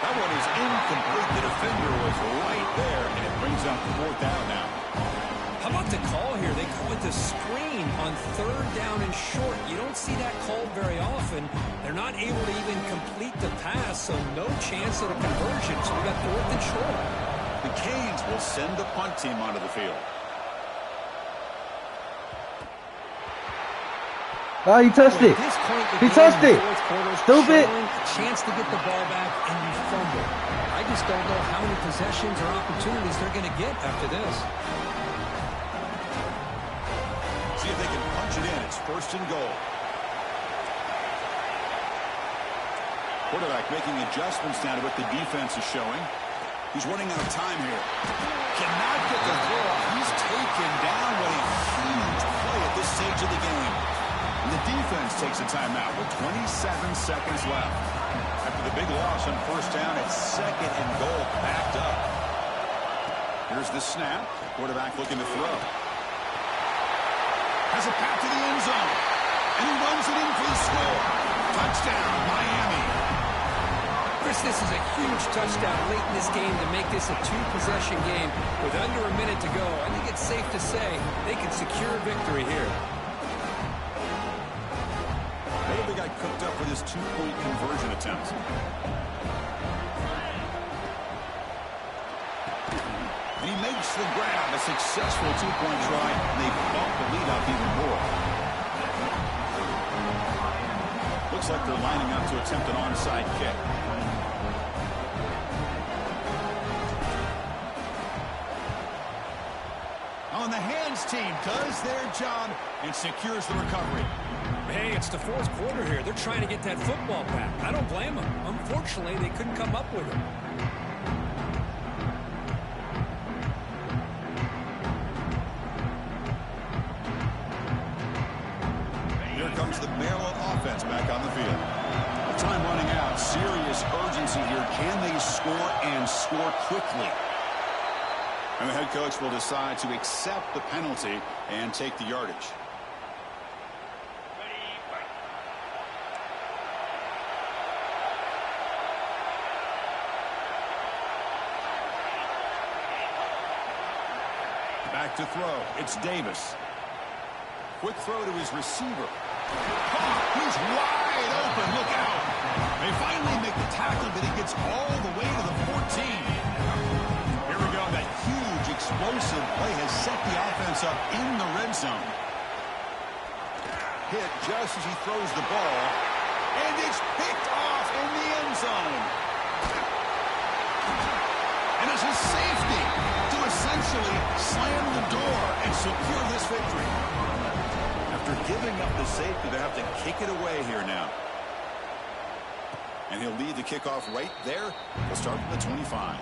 That one is incomplete. The defender was right there, and it brings up 4th down now. How about the call here? They call it the screen on 3rd down and short. You don't see that called very often. They're not able to even complete the pass, so no chance at a conversion. So we got 4th and short. The Canes will send the punt team onto the field. Oh, he touched it. He touched it. Stupid. Chance to get the ball back, and you fumble. I just don't know how many possessions or opportunities they're going to get after this. See if they can punch it in. It's 1st and goal. Quarterback making adjustments now to what the defense is showing. He's running out of time here. Cannot get the throw off. He's taken down. What a huge play at this stage of the game. And the defense takes a timeout with 27 seconds left. After the big loss on 1st down, it's 2nd and goal, backed up. Here's the snap. Quarterback looking to throw. Has a pass to the end zone. And he runs it in for the score. Touchdown, Miami. Chris, this is a huge touchdown late in this game to make this a 2-possession game with under a minute to go. I think it's safe to say they can secure victory here. What have they got cooked up for this 2-point conversion attempt? And he makes the grab. A successful 2-point try. And they bump the lead up even more. Looks like they're lining up to attempt an onside kick. On the hands team does their job and secures the recovery. Hey, it's the 4th quarter here. They're trying to get that football back. I don't blame them. Unfortunately, they couldn't come up with it. Here comes the Maryland offense back on the field. With time running out, serious urgency here. Can they score and score quickly? And the head coach will decide to accept the penalty and take the yardage. Back to throw. It's Davis. Quick throw to his receiver. Oh, he's wide open. Look out. They finally make the tackle, but he gets all the way to the 14. Here we go. That huge explosive play has set the offense up in the red zone. Hit just as he throws the ball. And it's picked off in the end zone. And it's a safety to essentially slam the door and secure this victory. After giving up the safety, they have to kick it away here now. And he'll lead the kickoff right there. He'll start from the 25.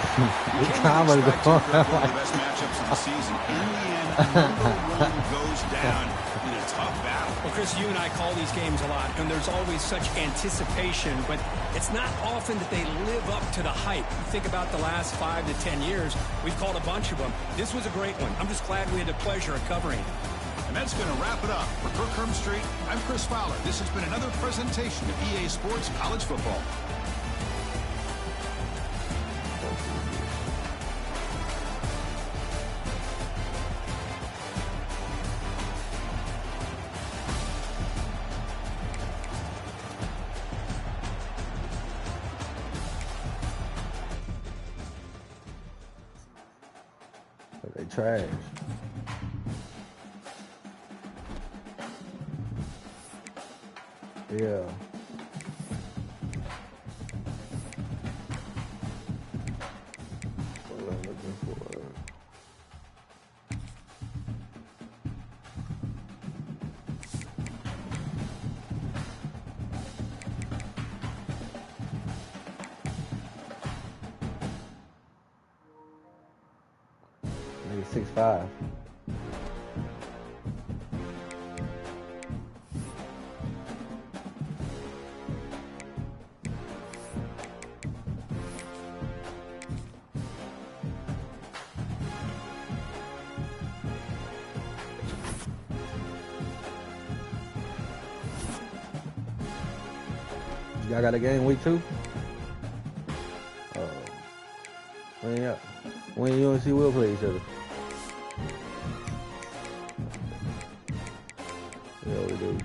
One of the best matchups of the season. In the end, number 1 goes down in a tough battle. Well, Chris, you and I call these games a lot, and there's always such anticipation, but it's not often that they live up to the hype. You think about the last 5 to 10 years, we've called a bunch of them. This was a great one. I'm just glad we had the pleasure of covering it. And that's going to wrap it up. For Kirk Herbstreit, I'm Chris Fowler. This has been another presentation of EA Sports College Football. They trash. Yeah. Nigga 6'5". Y'all got a game week 2? When you and C will play each other. Yeah, we do.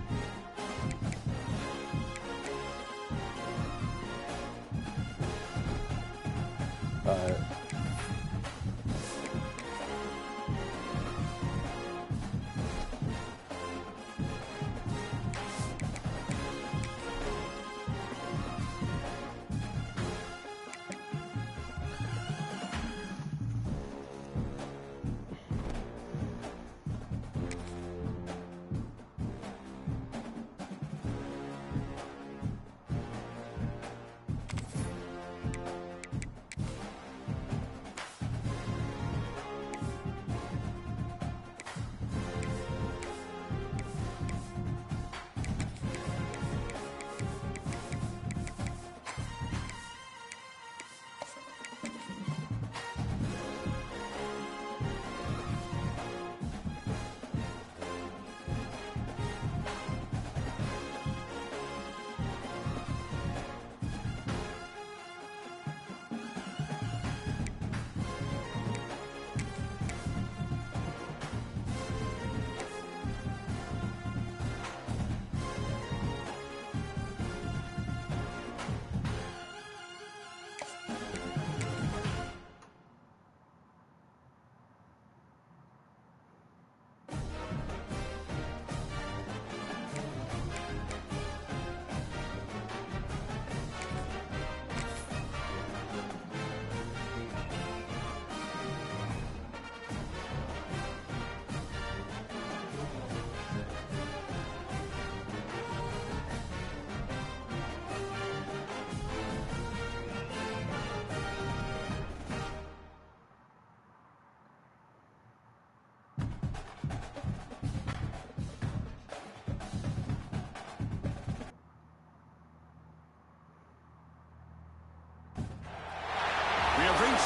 Alright.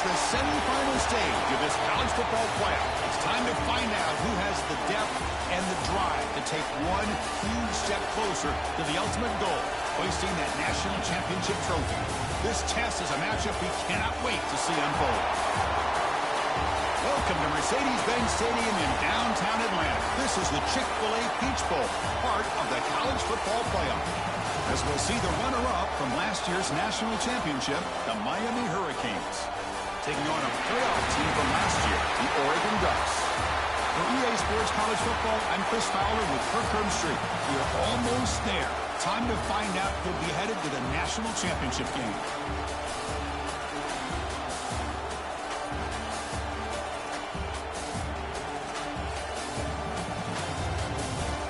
The semifinal stage of this college football playoff. It's time to find out who has the depth and the drive to take one huge step closer to the ultimate goal, hoisting that national championship trophy. This test is a matchup we cannot wait to see unfold. Welcome to Mercedes-Benz Stadium in downtown Atlanta. This is the Chick-fil-A Peach Bowl, part of the college football playoff. As we'll see the runner-up from last year's national championship, the Miami Hurricanes, taking on a playoff team from last year, the Oregon Ducks. For EA Sports College Football, I'm Chris Fowler with Kirk Herbstreit. We are almost there. Time to find out who'll be headed to the national championship game.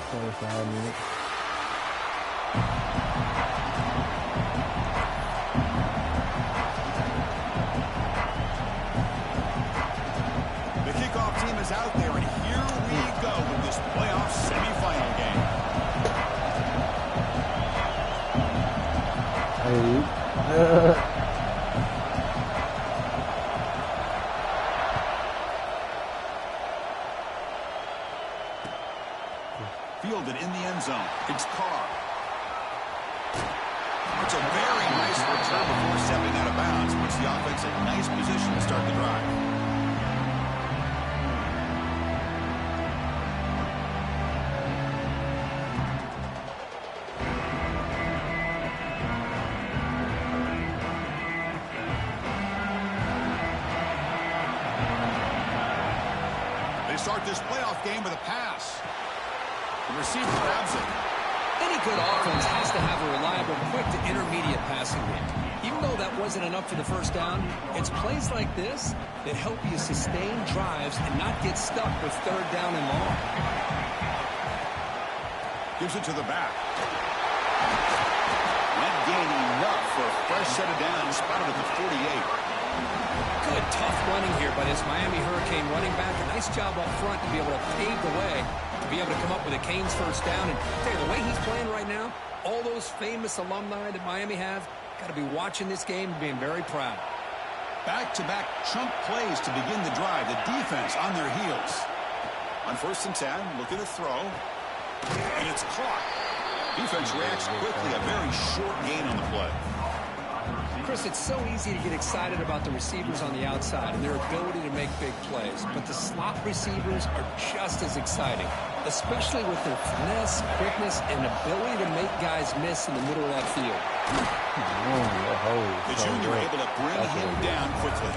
25 minutes. Out there, and here we go with this playoff semifinal game. Fielded in the end zone. It's Carr. It's a very nice return before stepping out of bounds. Puts the offense in nice position to start the drive. Start this playoff game with a pass. The receiver grabs it. Any good offense has to have a reliable, quick to intermediate passing game. Even though that wasn't enough for the first down, it's plays like this that help you sustain drives and not get stuck with third down and long. Gives it to the back. That gain enough for a fresh set of downs, spotted at the 48. Good tough running here by this Miami Hurricane running back. A nice job up front to be able to pave the way, to be able to come up with a Canes first down. And tell you, the way he's playing right now, all those famous alumni that Miami have, got to be watching this game and being very proud. Back-to-back chunk plays to begin the drive. The defense on their heels. On 1st and 10, looking to throw. And it's caught. Defense reacts quickly. A very short gain on the play. Chris, it's so easy to get excited about the receivers on the outside and their ability to make big plays. But the slot receivers are just as exciting, especially with their finesse, quickness, and ability to make guys miss in the middle of that field. The junior able to bring him down quickly.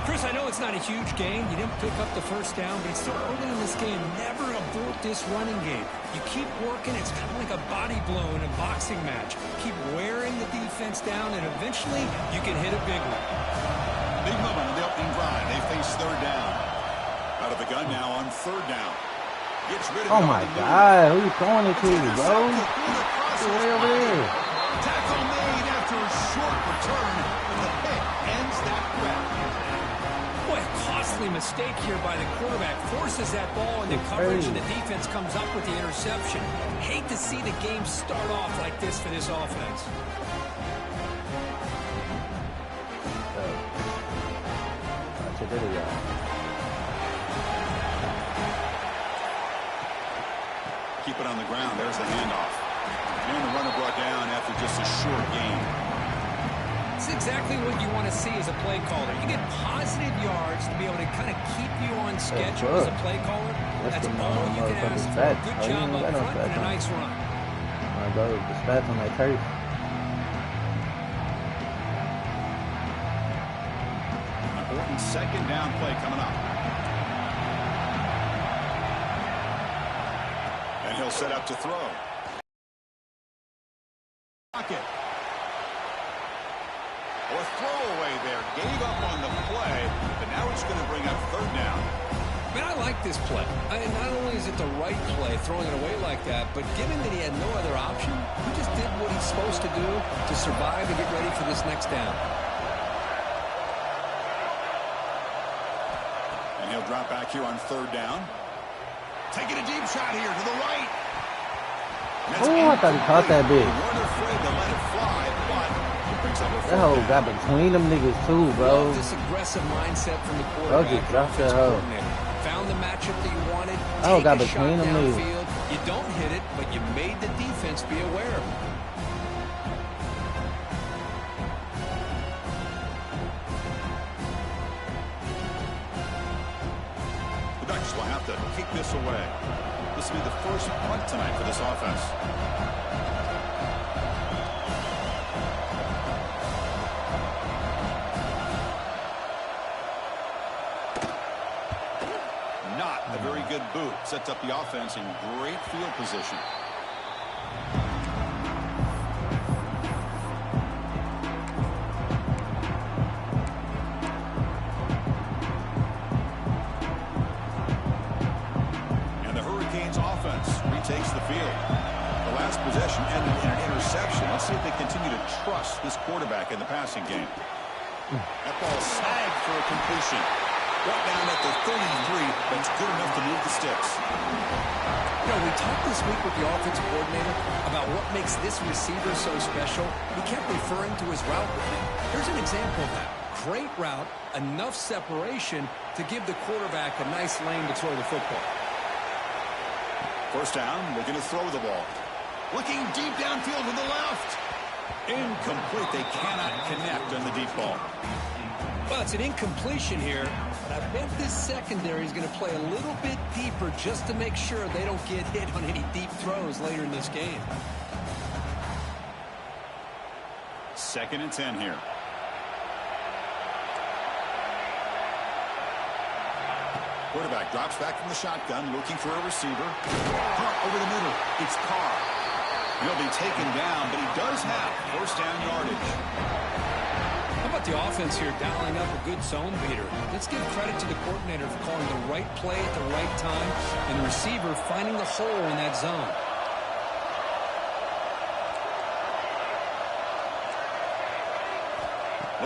Chris, I know it's not a huge gain. You didn't pick up the first down, but it's so early in this game. Never abort this running game. You keep working. It's kind of like a body blow in a boxing match. Keep wearing the defense down, and eventually you can hit a big one. Big moment on the opening drive. They face 3rd down. Out of the gun now on 3rd down. Gets rid of oh, my God. Who you throwing it to, bro? Way over there. Tackle made after a short return, and the pick ends that grab. Boy, a costly mistake here by the quarterback. Forces that ball into coverage, and the defense comes up with the interception. Hate to see the game start off like this for this offense. Keep it on the ground. There's the handoff. And the runner brought down after just a short gain. It's exactly what you want to see as a play caller. You get positive yards to be able to kind of keep you on schedule as a play caller. That's all you can ask for. Good job up front and a nice run. My brother, the stats on that tape. Important 2nd down play coming up. And he'll set up to throw. Pocket. Or throwaway there. Gave up on the play, but now it's going to bring up 3rd down. Man, I like this play. Not only is it the right play, throwing it away like that, but given that he had no other option, he just did what he's supposed to do to survive and get ready for this next down. And he'll drop back here on 3rd down. Taking a deep shot here to the right. Oh, I thought he caught that big. They weren't afraid to let it fly, but it brings up a 4th That hoe down. got between them niggas too, bro. This aggressive mindset from the quarterback. Just dropped that hoe. Found the matchup that you wanted. Oh, got Take a shot between them niggas. downfield. You don't hit it, but you made the defense be aware of it. The Ducks will have to kick this away. This will be the first punt tonight for this offense. Not a very good boot. Sets up the offense in great field position. Takes the field. The last possession ended in an interception. Let's see if they continue to trust this quarterback in the passing game. That ball snagged for a completion. Brought down at the 33. That's good enough to move the sticks. You know, we talked this week with the offensive coordinator about what makes this receiver so special. He kept referring to his route running. Here's an example of that. Great route, enough separation to give the quarterback a nice lane to throw the football. 1st down, looking to throw the ball. Looking deep downfield to the left. Incomplete. They cannot connect on the deep ball. Well, it's an incompletion here, but I bet this secondary is going to play a little bit deeper just to make sure they don't get hit on any deep throws later in this game. 2nd and 10 here. Quarterback drops back from the shotgun, looking for a receiver. Over the middle, it's Carr. He'll be taken down, but he does have 1st down yardage. How about the offense here dialing up a good zone beater? Let's give credit to the coordinator for calling the right play at the right time and the receiver finding the hole in that zone.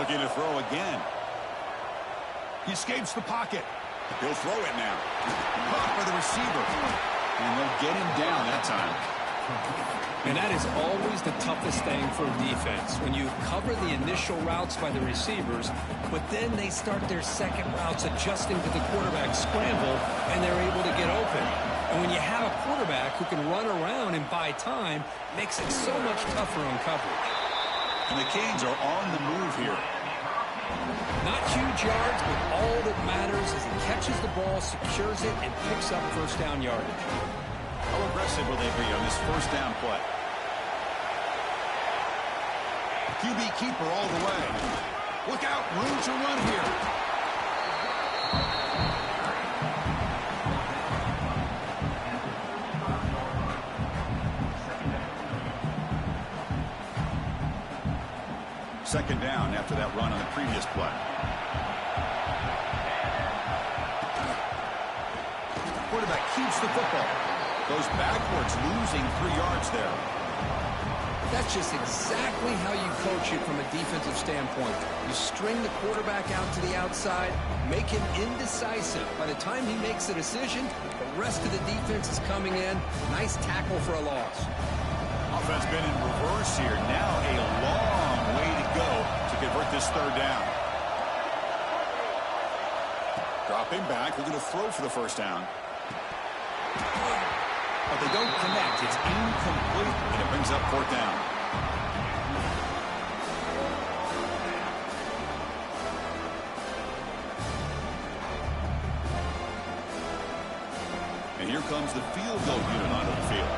Looking to throw again. He escapes the pocket. He'll throw it now. Caught by the receiver. And they'll get him down that time. And that is always the toughest thing for a defense, when you cover the initial routes by the receivers, but then they start their second routes adjusting to the quarterback scramble, and they're able to get open. And when you have a quarterback who can run around and buy time, it makes it so much tougher on coverage. And the Canes are on the move here. Not huge yards, but all that matters is he catches the ball, secures it, and picks up first down yardage. How aggressive will they be on this first down play? QB keeper all the way. Look out, room to run here. Second down after that run on the previous play. Quarterback keeps the football. Goes backwards, losing 3 yards there. That's just exactly how you coach it from a defensive standpoint. You string the quarterback out to the outside, make him indecisive. By the time he makes a decision, the rest of the defense is coming in. Nice tackle for a loss. Offense been in reverse here. Now a long way to go to convert this third down. Dropping back, looking to throw for the first down. But they don't connect. It's incomplete, and it brings up fourth down. And here comes the field goal unit onto the field.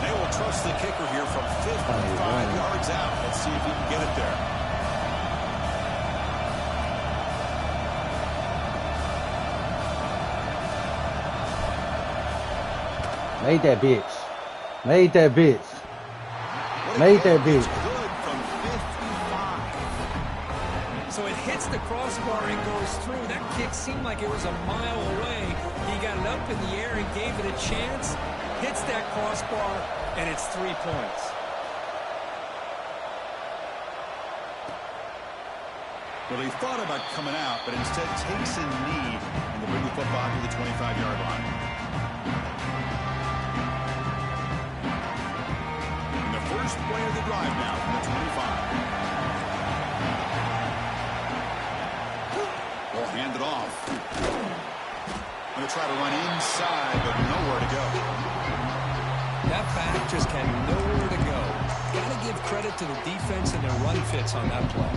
They will trust the kicker here from 55 yards out. Let's see if he can get it there. Made that bitch. Made that bitch. Made that bitch. Good from 55. So it hits the crossbar and goes through. That kick seemed like it was a mile away. He got it up in the air and gave it a chance. Hits that crossbar, and it's 3 points. Well, they thought about coming out, but instead takes a knee and they bring the football to the 25-yard line. And the first play of the drive now from the 25. They'll hand it off. Going to try to run inside, but nowhere to go. That back just had nowhere to go. Got to give credit to the defense and their run fits on that play.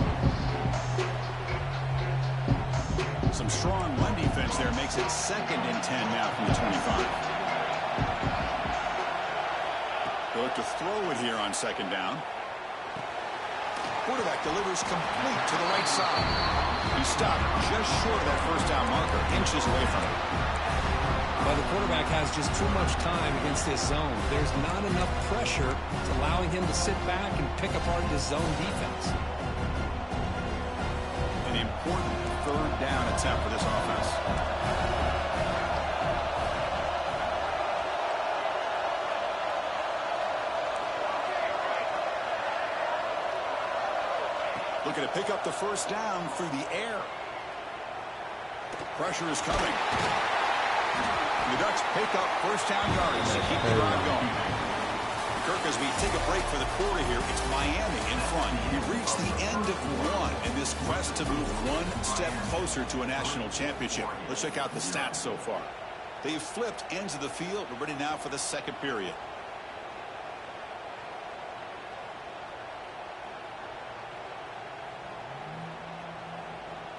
Some strong run defense there makes it 2nd and 10 now from the 25. They'll look to throw it here on 2nd down. Quarterback delivers complete to the right side. He stopped just short of that first down marker, inches away from it. Well, the quarterback has just too much time against this zone. There's not enough pressure to allowing him to sit back and pick apart this zone defense. An important 3rd down attempt for this offense. Looking to pick up the first down through the air. Pressure is coming. And the Ducks pick up first down yards to keep the drive going. Kirk, as we take a break for the quarter here, it's Miami in front. We've reached the end of one in this quest to move one step closer to a national championship. Let's check out the stats so far. They've flipped ends of the field. We're ready now for the second period.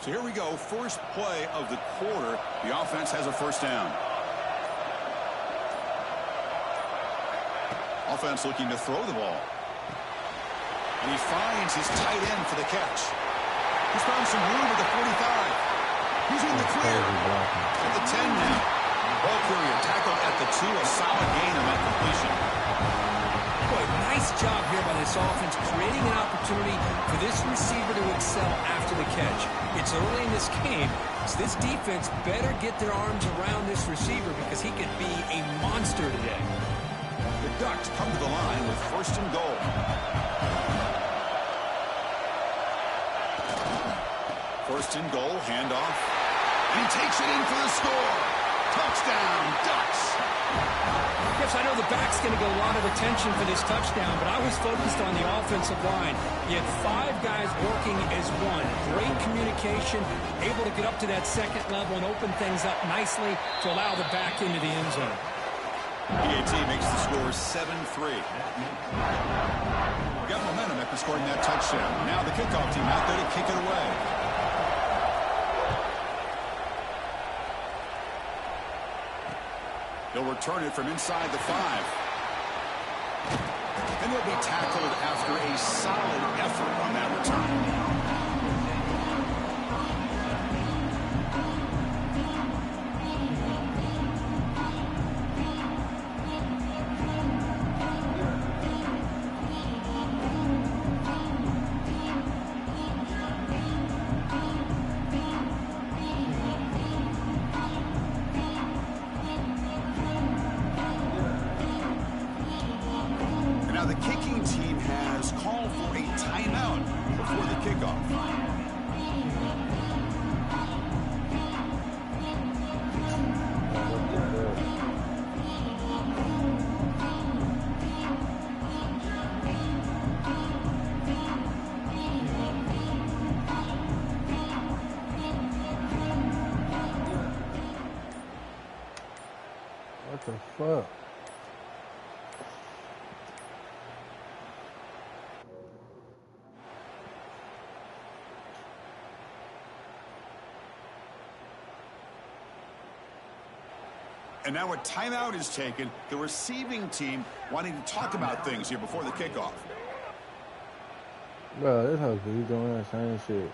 So here we go, first play of the quarter. The offense has a first down. Offense looking to throw the ball. And he finds his tight end for the catch. He's found some room at the 45. He's in the clear. At the 10 now. Ball carrier tackled at the 2. A solid gain on that completion. Boy, nice job here by this offense, creating an opportunity for this receiver to excel after the catch. It's early in this game, so this defense better get their arms around this receiver because he could be a monster today. The Ducks come to the line with 1st and goal. First and goal, handoff. And he takes it in for the score. Touchdown, Ducks. Yes, I know the back's going to get a lot of attention for this touchdown, but I was focused on the offensive line. You had 5 guys working as one. Great communication, able to get up to that second level and open things up nicely to allow the back into the end zone. PAT makes the score 7-3. Got momentum after scoring that touchdown. Now the kickoff team out there to kick it away. They'll return it from inside the 5. And he'll be tackled after a solid effort on that return. The kicking team has called for a timeout before the kickoff. What the fuck? And now a timeout is taken. The receiving team wanting to talk about things here before the kickoff. Bro, this hoe keep doing that same shit.